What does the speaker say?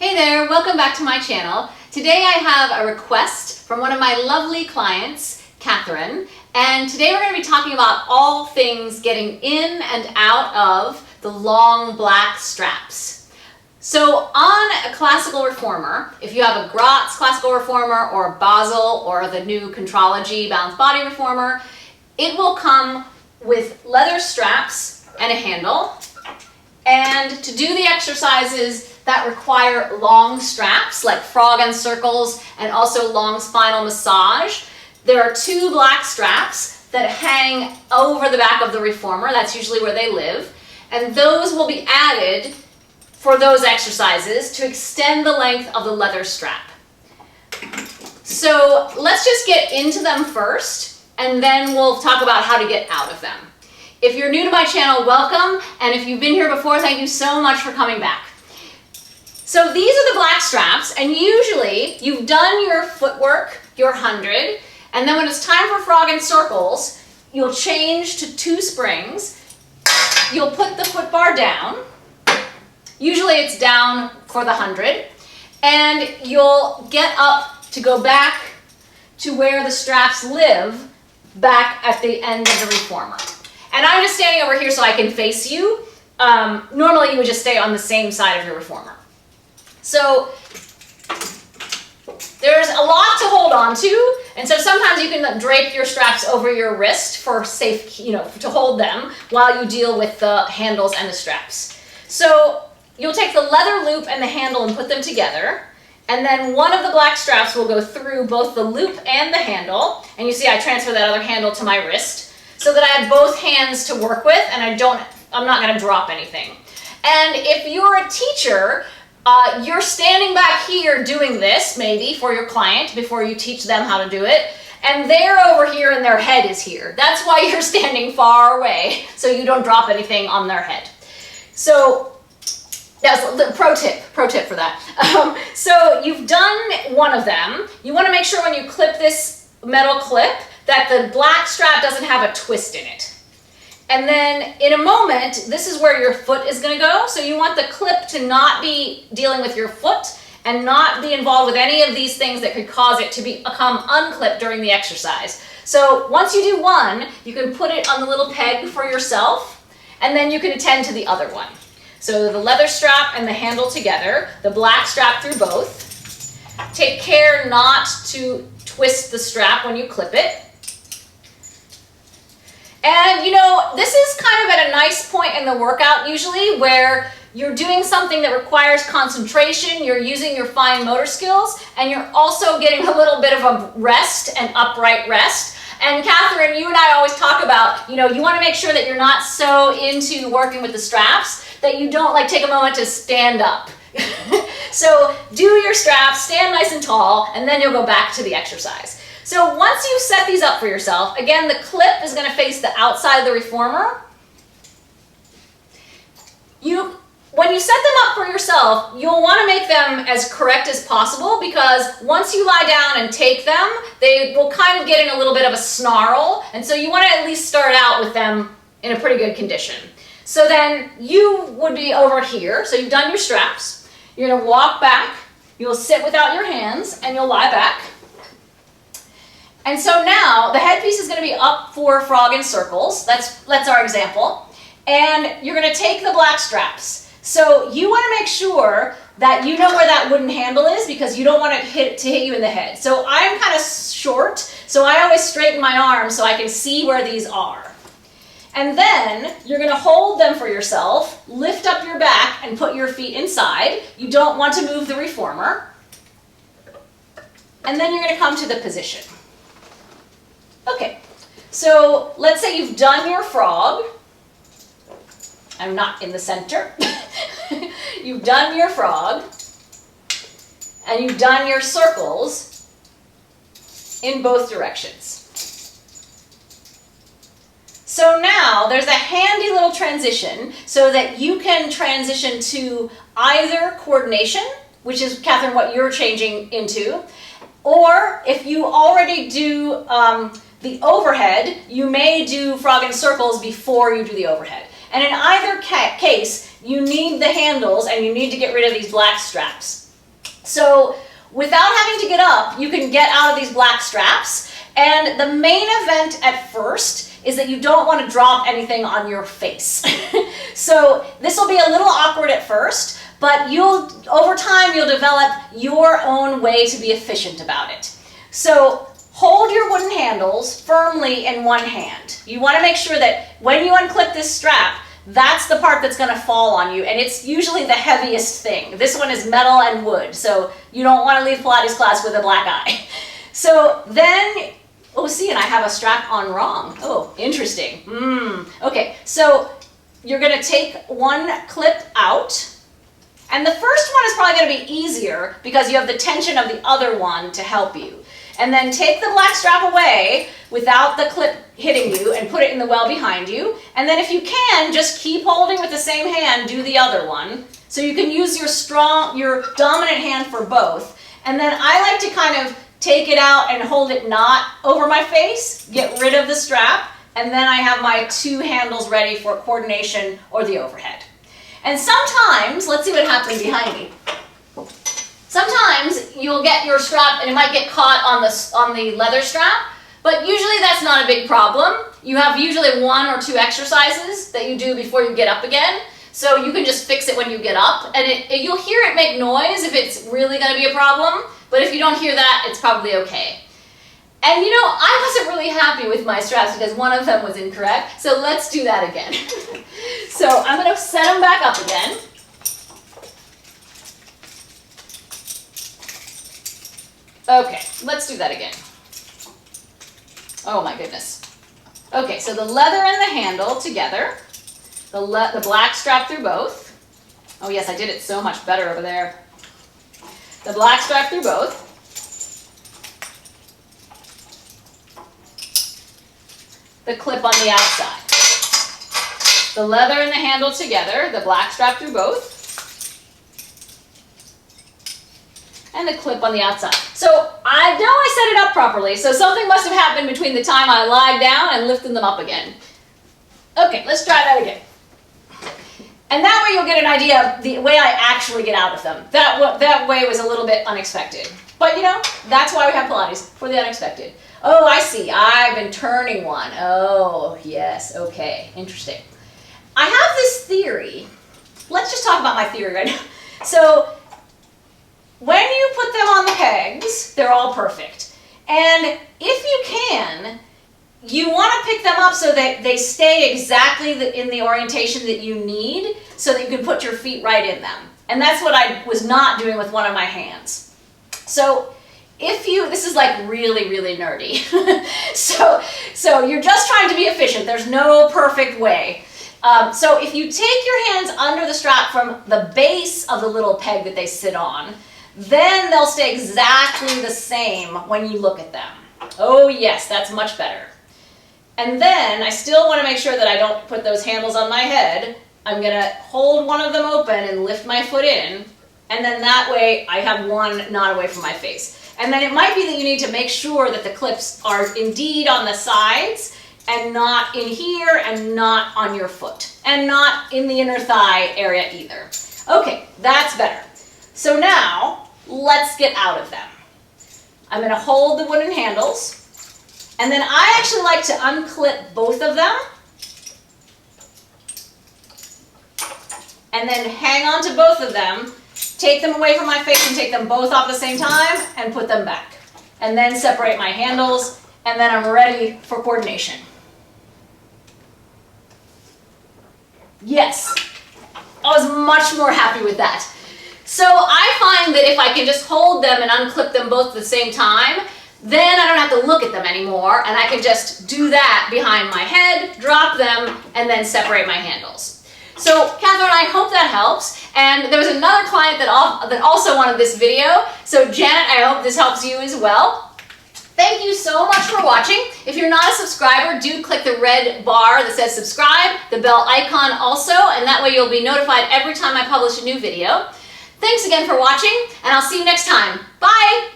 Hey there, welcome back to my channel. Today I have a request from one of my lovely clients, Catherine, and today we're going to be talking about all things getting in and out of the long black straps. So on a classical reformer, if you have a Gratz classical reformer or a Basel or the new Contrology balanced body reformer, it will come with leather straps and a handle. And to do the exercises that require long straps, like frog and circles, and also long spinal massage, there are two black straps that hang over the back of the reformer. That's usually where they live. And those will be added for those exercises to extend the length of the leather strap. So let's just get into them first, and then we'll talk about how to get out of them. If you're new to my channel, welcome, and if you've been here before, thank you so much for coming back. So these are the black straps, and usually you've done your footwork, your 100, and then when it's time for frog and circles, you'll change to 2 springs. You'll put the foot bar down. Usually it's down for the 100, and you'll get up to go back to where the straps live, back at the end of the reformer. And I'm just standing over here so I can face you. Normally you would just stay on the same side of your reformer. So there's a lot to hold on to, and so sometimes you can drape your straps over your wrist for safe, to hold them while you deal with the handles and the straps. So you'll take the leather loop and the handle and put them together, and then one of the black straps will go through both the loop and the handle, and you see I transfer that other handle to my wrist, so that I have both hands to work with and I'm not going to drop anything. And if you're a teacher, you're standing back here doing this maybe for your client before you teach them how to do it, and they're over here and their head is here. That's why you're standing far away, so you don't drop anything on their head. So that's a pro tip for that. So you've done one of them. You want to make sure when you clip this metal clip that the black strap doesn't have a twist in it. And then in a moment, this is where your foot is going to go. So you want the clip to not be dealing with your foot and not be involved with any of these things that could cause it to become unclipped during the exercise. So once you do one, you can put it on the little peg for yourself, and then you can attend to the other one. So the leather strap and the handle together, the black strap through both. Take care not to twist the strap when you clip it. And this is kind of at a nice point in the workout usually where you're doing something that requires concentration, you're using your fine motor skills, and you're also getting a little bit of a rest, an upright rest. And Catherine, you and I always talk about, you want to make sure that you're not so into working with the straps that you don't take a moment to stand up. So do your straps, stand nice and tall, and then you'll go back to the exercise. So once you set these up for yourself, again, the clip is going to face the outside of the reformer. When you set them up for yourself, you'll want to make them as correct as possible, because once you lie down and take them, they will kind of get in a little bit of a snarl, and so you want to at least start out with them in a pretty good condition. So then you would be over here, so you've done your straps, you're going to walk back, you'll sit without your hands, and you'll lie back. And so now the headpiece is going to be up for frog and circles. That's our example. And you're going to take the black straps. So you want to make sure that you know where that wooden handle is, because you don't want it to hit you in the head. So I'm kind of short, so I always straighten my arms so I can see where these are. And then you're going to hold them for yourself, lift up your back, and put your feet inside. You don't want to move the reformer. And then you're going to come to the position. Okay, so let's say you've done your frog. I'm not in the center. You've done your frog, and you've done your circles in both directions. So now there's a handy little transition so that you can transition to either coordination, which is, Catherine, what you're changing into, or if you already do the overhead, you may do frog and circles before you do the overhead. And in either case, you need the handles and you need to get rid of these black straps. So without having to get up, you can get out of these black straps. And the main event at first is that you don't want to drop anything on your face. So this will be a little awkward at first, but over time you'll develop your own way to be efficient about it. So hold your wooden handles firmly in one hand. You want to make sure that when you unclip this strap, that's the part that's going to fall on you, and it's usually the heaviest thing. This one is metal and wood, so you don't want to leave Pilates class with a black eye. So then, oh, see, and I have a strap on wrong. Oh, interesting. Okay, so you're going to take one clip out, and the first one is probably going to be easier because you have the tension of the other one to help you. And then take the black strap away without the clip hitting you and put it in the well behind you. And then if you can, just keep holding with the same hand, do the other one. So you can use your dominant hand for both. And then I like to kind of take it out and hold it not over my face, get rid of the strap, and then I have my two handles ready for coordination or the overhead. And sometimes, let's see what happens behind me. Sometimes you'll get your strap and it might get caught on the leather strap, but usually that's not a big problem. You have usually 1 or 2 exercises that you do before you get up again, so you can just fix it when you get up, and you'll hear it make noise if it's really going to be a problem, but if you don't hear that, it's probably okay. And you know, I wasn't really happy with my straps because one of them was incorrect, so let's do that again. So I'm going to set them back up again. Okay, let's do that again. Oh my goodness. Okay, so the leather and the handle together, the black strap through both. Oh yes, I did it so much better over there. The black strap through both. The clip on the outside. The leather and the handle together, the black strap through both. And the clip on the outside. So I know I set it up properly, so something must have happened between the time I lied down and lifted them up again. Okay, let's try that again. And that way you'll get an idea of the way I actually get out of them. That way was a little bit unexpected. But you know, that's why we have Pilates, for the unexpected. Oh, I see, I've been turning one. Oh, yes, okay, interesting. I have this theory. Let's just talk about my theory right now. So, when you put them on the pegs, they're all perfect. And if you can, you want to pick them up so that they stay exactly in the orientation that you need so that you can put your feet right in them. And that's what I was not doing with one of my hands. So this is like really, really nerdy. so you're just trying to be efficient. There's no perfect way. So if you take your hands under the strap from the base of the little peg that they sit on, then they'll stay exactly the same when you look at them. Oh yes, that's much better. And then I still want to make sure that I don't put those handles on my head. I'm going to hold one of them open and lift my foot in, and then that way I have one not away from my face. And then it might be that you need to make sure that the clips are indeed on the sides and not in here and not on your foot and not in the inner thigh area either. Okay, that's better. So now, let's get out of them. I'm going to hold the wooden handles, and then I actually like to unclip both of them, and then hang on to both of them, take them away from my face and take them both off at the same time, and put them back. And then separate my handles, and then I'm ready for coordination. Yes, I was much more happy with that. So I find that if I can just hold them and unclip them both at the same time, then I don't have to look at them anymore, and I can just do that behind my head, drop them, and then separate my handles. So Catherine, I hope that helps. And there was another client that also wanted this video. So Janet, I hope this helps you as well. Thank you so much for watching. If you're not a subscriber, do click the red bar that says subscribe, the bell icon also, and that way you'll be notified every time I publish a new video. Thanks again for watching, and I'll see you next time. Bye!